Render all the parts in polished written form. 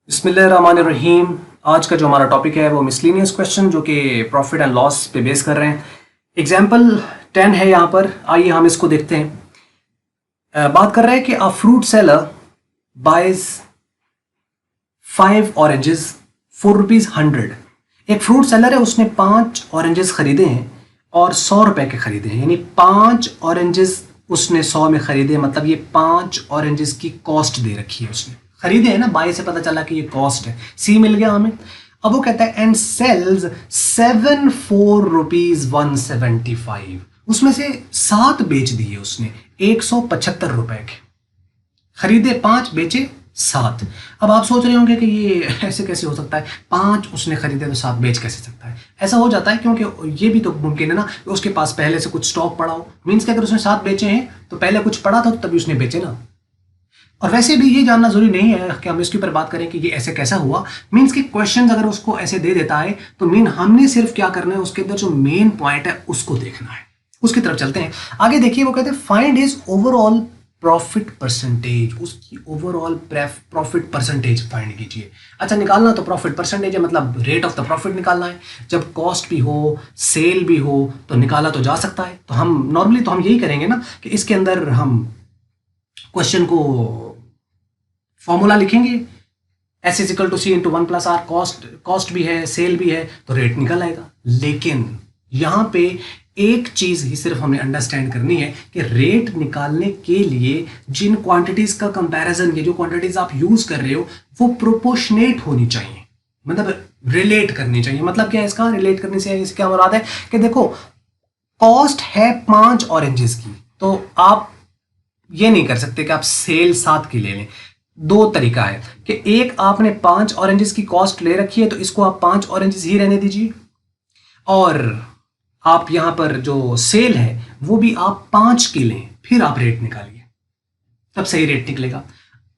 बिस्मिल्लाहिर्रहमानिर्रहीम। आज का जो हमारा टॉपिक है वो मिसलिनियस क्वेश्चन जो कि प्रॉफिट एंड लॉस पे बेस कर रहे हैं। एग्जाम्पल 10 है यहाँ पर, आइए हम इसको देखते हैं। बात कर रहे हैं कि a fruit seller buys 5 oranges for ₹100। एक फ्रूट सेलर है, उसने 5 ऑरेंजेस खरीदे हैं और 100 रुपए के खरीदे हैं, यानी 5 ऑरेंजेस उसने 100 में खरीदे, मतलब ये 5 ऑरेंजेस की कॉस्ट दे रखी है। उसने खरीदे हैं ना, बाय से पता चला कि ये कॉस्ट है, सी मिल गया हमें। अब वो कहता है एंड सेल्स 7 फॉर ₹175। उसमें से 7 बेच दिए उसने 175 रुपए के। खरीदे 5, बेचे 7। अब आप सोच रहे होंगे कि ये ऐसे कैसे हो सकता है, 5 उसने खरीदे तो 7 बेच कैसे सकता है। ऐसा हो जाता है क्योंकि ये भी तो मुमकिन है ना कि उसके पास पहले से कुछ स्टॉक पड़ा हो। मीन्स कि अगर उसने 7 बेचे हैं तो पहले कुछ पड़ा था तो तभी उसने बेचे ना। और वैसे भी ये जानना जरूरी नहीं है कि हम इसके ऊपर बात करें कि ये ऐसे कैसा हुआ। मीन्स के क्वेश्चन अगर उसको ऐसे दे देता है तो मीन हमने सिर्फ क्या करना है, उसके अंदर जो मेन पॉइंट है उसको देखना है। उसकी तरफ चलते हैं। आगे देखिए, वो कहते हैं find is overall profit percentage. उसकी ओवरऑल प्रॉफिट परसेंटेज फाइंड कीजिए। अच्छा, निकालना तो प्रॉफिट परसेंटेज है, मतलब रेट ऑफ द प्रॉफिट निकालना है। जब कॉस्ट भी हो, सेल भी हो, तो निकाला तो जा सकता है। तो हम नॉर्मली तो हम यही करेंगे ना कि इसके अंदर हम क्वेश्चन को फॉर्मूला लिखेंगे, S is equal to C into 1 plus R. Cost भी है, सेल भी है, तो रेट निकल आएगा। लेकिन यहां पे एक चीज ही सिर्फ हमें अंडरस्टैंड करनी है कि रेट निकालने के लिए जिन क्वांटिटीज का कंपैरिजन, ये जो क्वांटिटीज आप यूज कर रहे हो वो प्रोपोर्शनेट होनी चाहिए, मतलब रिलेट करनी चाहिए। मतलब क्या है इसका, रिलेट करने से इसका क्या मुराद है कि देखो कॉस्ट है 5 ऑरेंजेस की, तो आप ये नहीं कर सकते कि आप सेल 7 की ले लें। दो तरीका है कि एक आपने 5 ऑरेंजेस की कॉस्ट ले रखी है तो इसको आप 5 ऑरेंजेस ही रहने दीजिए, और आप यहां पर जो सेल है वो भी आप 5 की लें, फिर आप रेट निकालिए, तब सही रेट निकलेगा।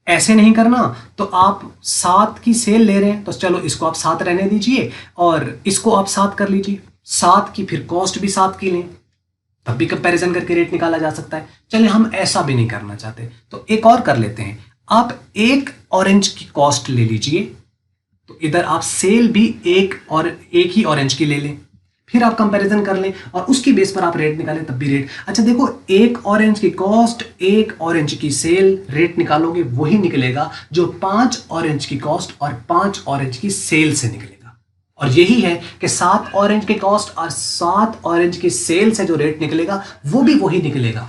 ऐसे नहीं करना तो आप 7 की सेल ले रहे हैं तो चलो इसको आप 7 रहने दीजिए और इसको आप 7 कर लीजिए। 7 की फिर कॉस्ट भी 7 की लें, तब भी कंपैरिजन करके रेट निकाला जा सकता है। चलिए हम ऐसा भी नहीं करना चाहते तो एक और कर लेते हैं। आप 1 ऑरेंज की कॉस्ट ले लीजिए, तो इधर आप सेल भी एक ही ऑरेंज की ले लें, फिर आप कंपैरिजन कर लें और उसकी बेस पर आप रेट निकालें, तब भी रेट। अच्छा देखो, 1 ऑरेंज की कॉस्ट, 1 ऑरेंज की सेल, रेट निकालोगे वही निकलेगा जो 5 ऑरेंज की कॉस्ट और 5 ऑरेंज की सेल से निकलेगा। और यही है कि 7 ऑरेंज की कॉस्ट और 7 ऑरेंज की सेल से जो रेट निकलेगा वो भी वही निकलेगा।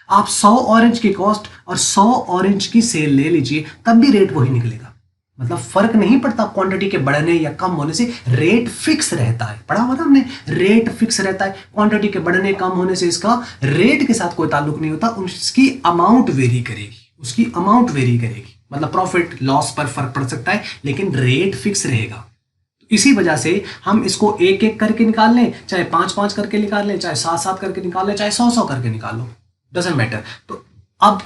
आप 100 ऑरेंज की कॉस्ट और 100 ऑरेंज की सेल ले लीजिए, तब भी रेट वही निकलेगा। मतलब फर्क नहीं पड़ता क्वांटिटी के बढ़ने या कम होने से, रेट फिक्स रहता है। पढ़ा हुआ ना हमने, रेट फिक्स रहता है। क्वांटिटी के बढ़ने कम होने से इसका रेट के साथ कोई ताल्लुक नहीं होता, उसकी अमाउंट वेरी करेगी, उसकी अमाउंट वेरी करेगी। मतलब प्रॉफिट लॉस पर फर्क पड़ सकता है लेकिन रेट फिक्स रहेगा। इसी वजह से हम इसको एक एक करके निकाल लें, चाहे 5-5 करके निकाल लें, चाहे 7-7 करके निकाल लें, चाहे 100-100 करके निकाल लो, डजेंट मैटर। तो अब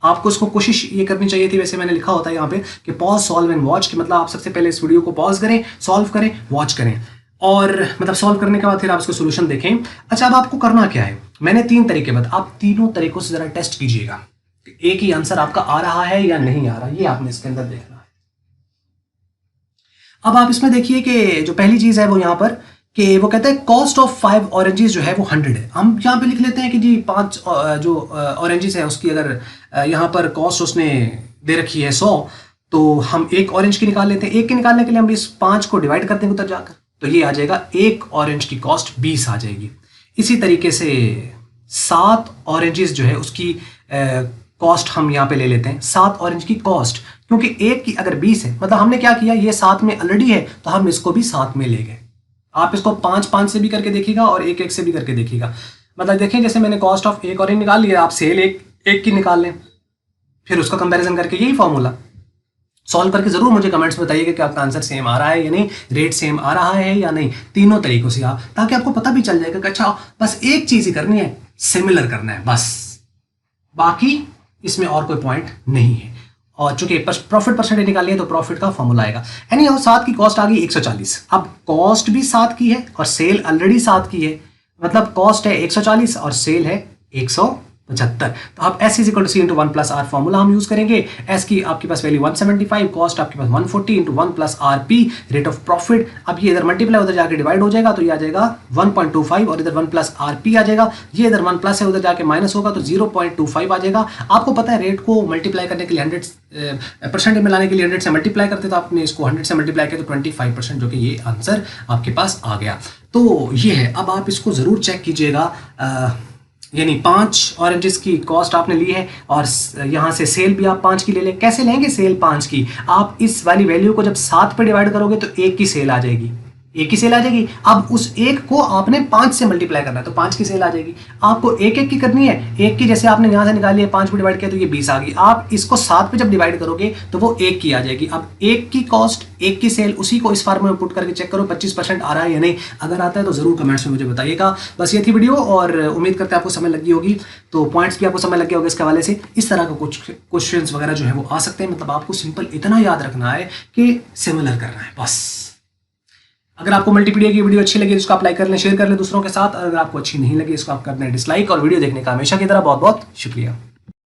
आपको इसको कोशिश ये करनी चाहिए थी, वैसे मैंने लिखा होता है यहाँ पे कि पॉज सॉल्व एंड वॉच, कि मतलब आप सबसे पहले इस वीडियो को पॉज करें, सॉल्व करें, वॉच करें, और मतलब सॉल्व करने के बाद फिर आप इसको सोल्यूशन देखें। अच्छा, अब आपको करना क्या है, मैंने 3 तरीके बता, आप तीनों तरीकों से जरा टेस्ट कीजिएगा कि एक ही आंसर आपका आ रहा है या नहीं आ रहा, ये आपने इसके अंदर देखना है। अब आप इसमें देखिए कि जो पहली चीज है वो यहाँ पर कि वो कहता है कॉस्ट ऑफ 5 ऑरेंजेस जो है वो 100 है। हम यहाँ पे लिख लेते हैं कि जी 5 जो ऑरेंजेस है उसकी अगर यहाँ पर कॉस्ट उसने दे रखी है 100, तो हम 1 ऑरेंज की निकाल लेते हैं। 1 की निकालने के लिए हम इस 5 को डिवाइड करते हैं उधर जाकर, तो ये आ जाएगा 1 ऑरेंज की कॉस्ट 20 आ जाएगी। इसी तरीके से 7 ऑरेंजेस जो है उसकी कॉस्ट हम यहाँ पे ले लेते हैं, 7 ऑरेंज की कॉस्ट, क्योंकि 1 की अगर 20 है, मतलब हमने क्या किया, ये 7 में ऑलरेडी है तो हम इसको भी 7 में ले गए। आप इसको 5-5 से भी करके देखिएगा और 1-1 से भी करके देखिएगा। मतलब देखें, जैसे मैंने कॉस्ट ऑफ 1 ऑरेंज निकाल लिया, आप सेल एक की निकाल लें, फिर उसका कंपैरिजन करके यही फॉर्मूला सॉल्व करके जरूर मुझे कमेंट्स में बताइएगा कि आपका आंसर सेम आ रहा है या नहीं, रेट सेम आ रहा है या नहीं, तीनों तरीकों से आप, ताकि आपको पता भी चल जाएगा कि अच्छा बस एक चीज ही करनी है, सिमिलर करना है बस, बाकी इसमें और कोई पॉइंट नहीं है। और चूंकि प्रॉफिट परसेंटेज निकालिए तो प्रॉफिट का फॉर्मूला आएगा। यानी 7 की कॉस्ट आ गई 140। अब कॉस्ट भी 7 की है और सेल ऑलरेडी 7 की है, मतलब कॉस्ट है 140 और सेल है 150। 75। तो आप S is equal to C into 1 plus R formula हम यूज करेंगे। S की आपके पास वैल्यू 175, कॉस्ट आपके पास 140 into 1 plus R P rate of profit. अब ये इधर मल्टीप्लाई उधर जाके डिवाइड हो जाएगा तो ये आ जाएगा 1.25 और इधर 1 प्लस आर पी आ जाएगा। ये इधर 1 प्लस है उधर जाके माइनस होगा तो 0.25 आ जाएगा। आपको पता है रेट को मल्टीप्लाई करने के लिए 100% में लाने के लिए 100 से मल्टीप्लाई करते तो आपने इसको 100 से मल्टीप्लाई किया तो 25%, जो कि ये आंसर आपके पास आ गया। तो ये है। अब आप इसको जरूर चेक कीजिएगा। यानी 5 ऑरेंजेस की कॉस्ट आपने ली है और यहाँ से सेल भी आप 5 की ले लें। कैसे लेंगे सेल 5 की? आप इस वाली वैल्यू को जब 7 पे डिवाइड करोगे तो 1 की सेल आ जाएगी, 1 की सेल आ जाएगी। अब उस 1 को आपने 5 से मल्टीप्लाई करना है तो 5 की सेल आ जाएगी। आपको 1 की करनी है, 1 की जैसे आपने यहाँ से निकाली है 5 पे डिवाइड किया तो ये 20 आ गई। आप इसको 7 पे जब डिवाइड करोगे तो वो 1 की आ जाएगी। अब 1 की कॉस्ट 1 की सेल उसी को इस फार्मूले में पुट करके चेक करो 25% आ रहा है या नहीं। अगर आता है तो जरूर कमेंट्स में मुझे बताइएगा। बस ये थी वीडियो और उम्मीद करते हैं आपको समझ लगी होगी। तो पॉइंट्स भी आपको समझ लग गया होगा इसके हवाले से। इस तरह का कुछ क्वेश्चंस वगैरह जो है वो आ सकते हैं। मतलब आपको सिंपल इतना याद रखना है कि सिमिलर करना है बस। अगर आपको मल्टीपीडिया की वीडियो अच्छी लगी तो इसको आप लाइक कर लें, शेयर कर लें दूसरों के साथ। अगर आपको अच्छी नहीं लगी इसको आप कर दें डिसलाइक। और वीडियो देखने का हमेशा की तरह बहुत बहुत शुक्रिया।